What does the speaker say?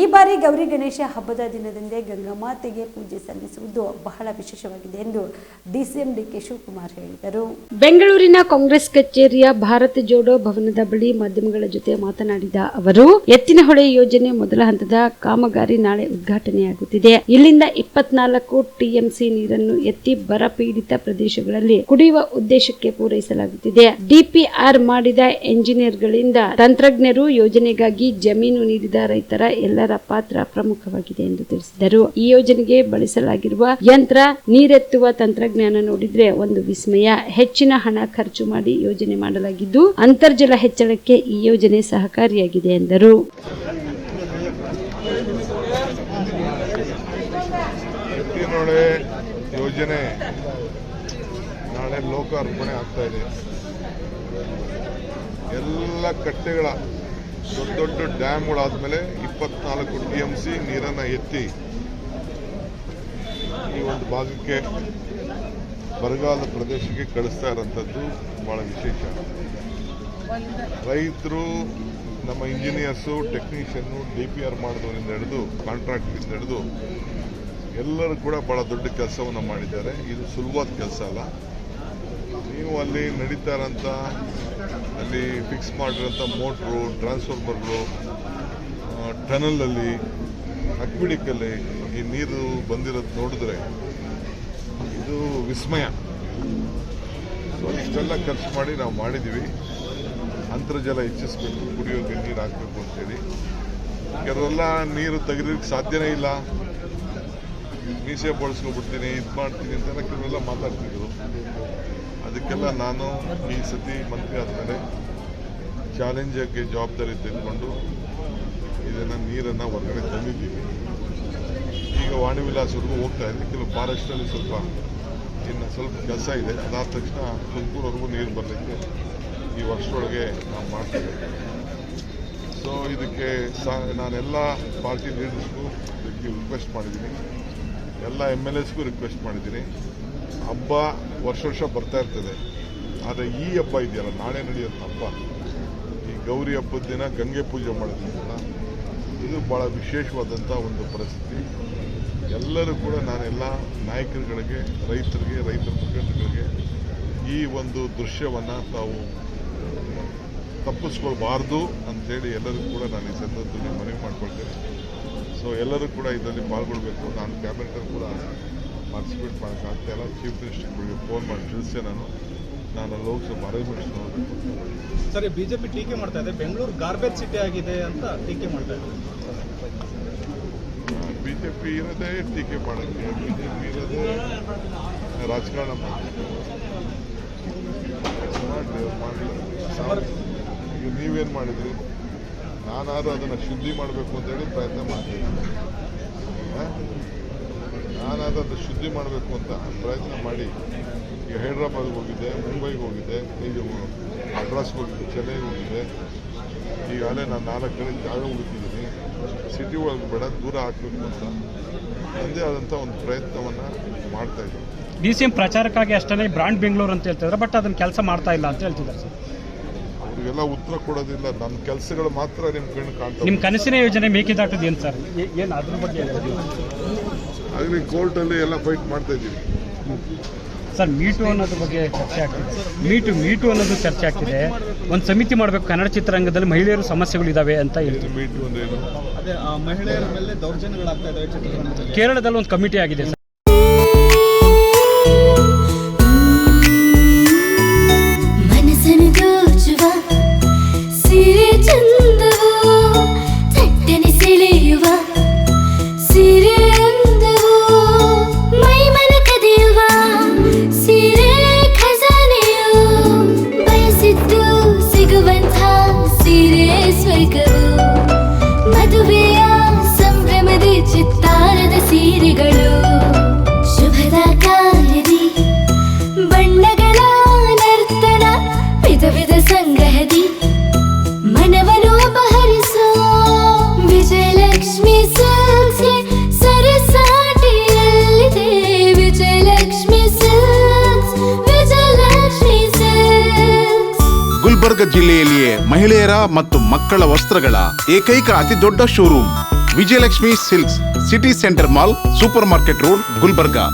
ಈ ಬಾರಿ ಗೌರಿ ಗಣೇಶ ಹಬ್ಬದ ದಿನದಂದೇ ಗಂಗಾಮಾತೆಗೆ ಪೂಜೆ ಸಲ್ಲಿಸುವುದು ಬಹಳ ವಿಶೇಷವಾಗಿದೆ ಎಂದು ಡಿಸಿಎಂ ಡಿಕೆ ಶಿವಕುಮಾರ್ ಹೇಳಿದರು. ಬೆಂಗಳೂರಿನ ಕಾಂಗ್ರೆಸ್ ಕಚೇರಿಯ ಭಾರತ್ ಜೋಡೋ ಭವನದ ಬಳಿ ಮಾಧ್ಯಮಗಳ ಜೊತೆ ಮಾತನಾಡಿದ ಅವರು, ಎತ್ತಿನಹೊಳೆ ಯೋಜನೆ ಮೊದಲ ಹಂತದ ಕಾಮಗಾರಿ ನಾಳೆ ಉದ್ಘಾಟನೆಯಾಗುತ್ತಿದೆ. ಇಲ್ಲಿಂದ 24 ಟಿಎಂಸಿ ನೀರನ್ನು ಎತ್ತಿ ಬರ ಪೀಡಿತ ಪ್ರದೇಶಗಳಲ್ಲಿ ಕುಡಿಯುವ ಉದ್ದೇಶಕ್ಕೆ ಪೂರೈಸಲಾಗುತ್ತಿದೆ. ಡಿಪಿಆರ್ ಮಾಡಿದ ಎಂಜಿನಿಯರ್ಗಳಿಂದ ತಂತ್ರಜ್ಞರು, ಯೋಜನೆಗಾಗಿ ಜಮೀನು ನೀಡಿದ ರೈತರ ಎಲ್ಲರ ಪಾತ್ರ ಪ್ರಮುಖವಾಗಿದೆ ಎಂದು ತಿಳಿಸಿದರು. ಈ ಯೋಜನೆಗೆ ಬಳಸಲಾಗಿರುವ ಯಂತ್ರ, ನೀರೆತ್ತುವ ತಂತ್ರಜ್ಞಾನ ನೋಡಿದ್ರೆ ಒಂದು ವಿಸ್ಮಯ. ಹೆಚ್ಚಿನ ಹಣ ಖರ್ಚು ಮಾಡಿ ಯೋಜನೆ ಮಾಡಲಾಗಿದ್ದು ಅಂತರ್ಜಲ ಹೆಚ್ಚಳಕ್ಕೆ ಈ ಯೋಜನೆ ಸಹಕಾರಿಯಾಗಿದೆ ಎಂದರು. ಎತ್ತಿನಹೊಳೆ ಯೋಜನೆ ನಾಳೆ ಲೋಕಾರ್ಪಣೆ ಆಗ್ತಾ ಇದೆ. ಎಲ್ಲ ಕಟ್ಟೆಗಳ ದೊಡ್ಡ ಡ್ಯಾಮ್ಗಳಾದ್ಮೇಲೆ 24 ಟಿಎಂಸಿ ನೀರನ್ನು ಎತ್ತಿ ಈ ಒಂದು ಭಾಗಕ್ಕೆ ಬರಗಾಲದ ಪ್ರದೇಶಕ್ಕೆ ಕಳಿಸ್ತಾ ಇರೋಂಥದ್ದು ಬಹಳ ವಿಶೇಷ. ರೈತರು, ನಮ್ಮ ಇಂಜಿನಿಯರ್ಸು, ಟೆಕ್ನಿಷಿಯನ್ನು, ಡಿಪಿಆರ್ ಮಾಡಿದವರಿಂದ ಹಿಡಿದು ಕಾಂಟ್ರಾಕ್ಟ್ರಿಂದ ಹಿಡಿದು ಎಲ್ಲರೂ ಕೂಡ ಬಹಳ ದೊಡ್ಡ ಕೆಲಸವನ್ನು ಮಾಡಿದ್ದಾರೆ. ಇದು ಸುಲಭವಾದ ಕೆಲಸ ಅಲ್ಲ. ನೀವು ಅಲ್ಲಿ ನಡೀತಾ ಇರೋಂಥ, ಅಲ್ಲಿ ಫಿಕ್ಸ್ ಮಾಡಿರೋಂಥ ಮೋಟ್ರು, ಟ್ರಾನ್ಸ್ಫಾರ್ಮರ್ಗಳು, ಟನಲಲ್ಲಿ, ಅಕ್ವಿಡಿಕಲ್ಲಿ ಈ ನೀರು ಬಂದಿರೋದು ನೋಡಿದ್ರೆ ಇದು ವಿಸ್ಮಯ. ಸೊ ಇಷ್ಟೆಲ್ಲ ಖರ್ಚು ಮಾಡಿ ನಾವು ಮಾಡಿದ್ದೀವಿ. ಅಂತರ್ಜಲ ಹೆಚ್ಚಿಸ್ಬೇಕು, ಕುಡಿಯೋಕ್ಕೆ ನೀರು ಹಾಕಬೇಕು ಅಂತೇಳಿ. ಕೆಲವೆಲ್ಲ ನೀರು ತೆಗೆದಕ್ಕೆ ಸಾಧ್ಯನೇ ಇಲ್ಲ, ಮೀಸೆ ಬಳಸ್ಕೊಬಿಡ್ತೀನಿ, ಇದು ಮಾಡ್ತೀನಿ ಅಂತ ಕೆಲವೆಲ್ಲ ಮಾತಾಡ್ತಿದ್ರು. ಅದಕ್ಕೆಲ್ಲ ನಾನು ಈ ಸತಿ ಮಂತ್ರಿ ಆದಮೇಲೆ ಚಾಲೆಂಜಾಗಿ ಜವಾಬ್ದಾರಿ ತೆಗೆದುಕೊಂಡು ಇದನ್ನು ನೀರನ್ನು ಹೊರಗಡೆ ತಂದಿದ್ದೀವಿ. ಈಗ ವಾಣಿವಿಲಾಸವರೆಗೂ ಹೋಗ್ತಾ ಇದೆ. ಕೆಲವು ಫಾರೆಸ್ಟಲ್ಲಿ ಇನ್ನು ಸ್ವಲ್ಪ ಕೆಲಸ ಇದೆ. ಅದಾದ ತಕ್ಷಣ ತುಮಕೂರವರೆಗೂ ನೀರು ಬರಲಿಕ್ಕೆ ಈ ವರ್ಷದೊಳಗೆ ನಾವು ಮಾಡ್ತೀವಿ. ಸೊ ಇದಕ್ಕೆ ನಾನೆಲ್ಲ ಪಾರ್ಟಿ ಲೀಡರ್ಸ್ಗೂ ಇದಕ್ಕೆ ರಿಕ್ವೆಸ್ಟ್ ಮಾಡಿದ್ದೀನಿ, ಎಲ್ಲ MLAಸ್ಗೂ ರಿಕ್ವೆಸ್ಟ್ ಮಾಡಿದ್ದೀನಿ. ಹಬ್ಬ ವರ್ಷ ಬರ್ತಾ ಇರ್ತದೆ. ಆದರೆ ಈ ಹಬ್ಬ ಇದೆಯಲ್ಲ, ನಾಳೆ ನಡೆಯುವಂಥ ಹಬ್ಬ, ಈ ಗೌರಿ ಹಬ್ಬದ ದಿನ ಗಂಗೆ ಪೂಜೆ ಮಾಡೋದ್ರಿಂದ ಇದು ಭಾಳ ವಿಶೇಷವಾದಂಥ ಒಂದು ಪರಿಸ್ಥಿತಿ. ಎಲ್ಲರೂ ಕೂಡ ನಾನೆಲ್ಲ ನಾಯಕರುಗಳಿಗೆ, ರೈತರ ಮುಖಂಡರುಗಳಿಗೆ ಈ ಒಂದು ದೃಶ್ಯವನ್ನು ತಾವು ತಪ್ಪಿಸ್ಕೊಳ್ಬಾರ್ದು ಅಂಥೇಳಿ ಎಲ್ಲರಿಗೂ ಕೂಡ ನಾನು ಈ ಸಂದರ್ಭದಲ್ಲಿ ಮನವಿ ಮಾಡ್ಕೊಳ್ತೇನೆ. ಸೊ ಎಲ್ಲರೂ ಕೂಡ ಇದರಲ್ಲಿ ಪಾಲ್ಗೊಳ್ಬೇಕು. ನಾನು ಕ್ಯಾಬಿನೆಟಲ್ಲಿ ಕೂಡ ಪಾರ್ಟಿಸಿಪೇಟ್ ಮಾಡೋಕ್ಕಾಗ್ತಾ ಇಲ್ಲ. ಚೀಫ್ ಮಿನಿಸ್ಟರ್ಗಳಿಗೆ ಫೋನ್ ಮಾಡಿ ತಿಳಿಸಿ ನಾನು ಲೋಕಸಭಾ ಅರೇಂಜ್ಮೆಂಟ್ಸ್ ನೋಡಬೇಕು. ಸರಿ, ಬಿಜೆಪಿ ಟೀಕೆ ಮಾಡ್ತಾ ಇದೆ, ಬೆಂಗಳೂರು ಗಾರ್ಬೇಜ್ ಸಿಟಿ ಆಗಿದೆ ಅಂತ ಟೀಕೆ ಮಾಡ್ತಾ ಇದೆ. ಬಿಜೆಪಿ ಇರೋದೇ ಟೀಕೆ ಮಾಡೋಕ್ಕೆ, ಬಿಜೆಪಿ ಇರೋದೇ ರಾಜಕಾರಣ ಮಾಡಬೇಕು. ಈಗ ನೀವೇನು ಮಾಡಿದ್ರಿ? ನಾನಾದ್ರೂ ಅದನ್ನು ಶುದ್ಧಿ ಮಾಡಬೇಕು ಅಂತೇಳಿ ಪ್ರಯತ್ನ ಮಾಡ್ತಿದ್ದೀನಿ. ನಾನಾದ್ರೂ ಅದು ಶುದ್ಧಿ ಮಾಡಬೇಕು ಅಂತ ಪ್ರಯತ್ನ ಮಾಡಿ ಈಗ ಹೈದ್ರಾಬಾದ್ಗೆ ಹೋಗಿದ್ದೆ, ಮುಂಬೈಗೆ ಹೋಗಿದ್ದೆ, ಇದು ಮಡ್ರಾಸ್ಗೆ ಹೋಗಿದ್ದೆ, ಚೆನ್ನೈಗೆ ಹೋಗಿದ್ದೆ. ಈಗಾಗಲೇ ನಾನು 4 ಕಡೆ ಜಾಗ ಹುಡುಕಿದ್ದೀನಿ. ಸಿಟಿ ಒಳಗೆ ಬೇಡ, ದೂರ ಹಾಕಬೇಕು ಅಂತ ನನ್ನದೇ ಆದಂಥ ಒಂದು ಪ್ರಯತ್ನವನ್ನು ಮಾಡ್ತಾಯಿದ್ದೀನಿ. DCM ಪ್ರಚಾರಕ್ಕಾಗಿ ಅಷ್ಟೇ ಬ್ರಾಂಡ್ ಬೆಂಗಳೂರು ಅಂತ ಹೇಳ್ತಿದ್ದಾರೆ, ಬಟ್ ಅದನ್ನು ಕೆಲಸ ಮಾಡ್ತಾ ಇಲ್ಲ ಅಂತ ಹೇಳ್ತಿದ್ದಾರೆ ಸರ್. ಅವರಿಗೆಲ್ಲ ಉತ್ತರ ಕೊಡೋದಿಲ್ಲ. ನನ್ನ ಕೆಲಸಗಳು ಮಾತ್ರ ನಿಮ್ಮ ಕಣ್ಣು ಕಾಣ್ತವೆ. ನಿಮ್ಮ ಕನಸಿನ ಯೋಜನೆ ಮೇಕೆದಾಟದ ಏನು ಸರ್, ಏನು ಅದ್ರ ಬಗ್ಗೆ ಆಗಲಿ ಕೋರ್ಟಲ್ಲಿ ಎಲ್ಲ ಫೈಟ್ ಮಾಡ್ತಾ ಇದ್ದೀವಿ ಸರ್. ಮೀಟು ಅನ್ನೋದ್ರ ಬಗ್ಗೆ ಚರ್ಚೆ ಆಗ್ತಿದೆ. ಮೀಟು ಅನ್ನೋದು ಚರ್ಚೆ ಆಗ್ತಿದೆ. ಒಂದು ಸಮಿತಿ ಮಾಡಬೇಕು, ಕನ್ನಡ ಚಿತ್ರರಂಗದಲ್ಲಿ ಮಹಿಳೆಯರು ಸಮಸ್ಯೆಗಳಿದ್ದಾವೆ ಅಂತ ಹೇಳ್ತೀವಿ. ಮೀಟು ಅಂದ್ರೇನು? ಅದೇ ಮಹಿಳೆಯರ ಮೇಲೆ ದೌರ್ಜನ್ಯಗಳಾಗ್ತಾ ಇದ್ದಾವೆ ಚಿತ್ರರಂಗದಲ್ಲಿ. ಕೇರಳದಲ್ಲಿ ಒಂದು ಕಮಿಟಿ ಆಗಿದೆ ಸರ್. ಮದುವೆಯ ಸಂಭ್ರಮದ ಚಿತ್ತಾರದ ಸೀರೆಗಳು, ಶುಭದ ಕಾರ್ಯದಿ ಬಣ್ಣಗಳ ನರ್ತನ, ವಿಧ ವಿಧ ಸಂಗ್ರಹದಿ ಮನವನ್ನು ಅಪಹರಿಸೋ ವಿಜಯಲಕ್ಷ್ಮಿ ಸಿಲ್ಕ್ಸ್ ಸರಸಾಟಿಯಲ್ಲಿದೆ. Vijayalakshmi silks, Vijayalakshmi silks. ಗುಲ್ಬರ್ಗ ಜಿಲ್ಲೆಯಲ್ಲಿಯೇ ಮಹಿಳೆಯರ ಮತ್ತು ಮಕ್ಕಳ ವಸ್ತ್ರಗಳ ಏಕೈಕ ಅತಿ ದೊಡ್ಡ showroom Vijayalakshmi silks, city centre mall, supermarket road, Gulbarga.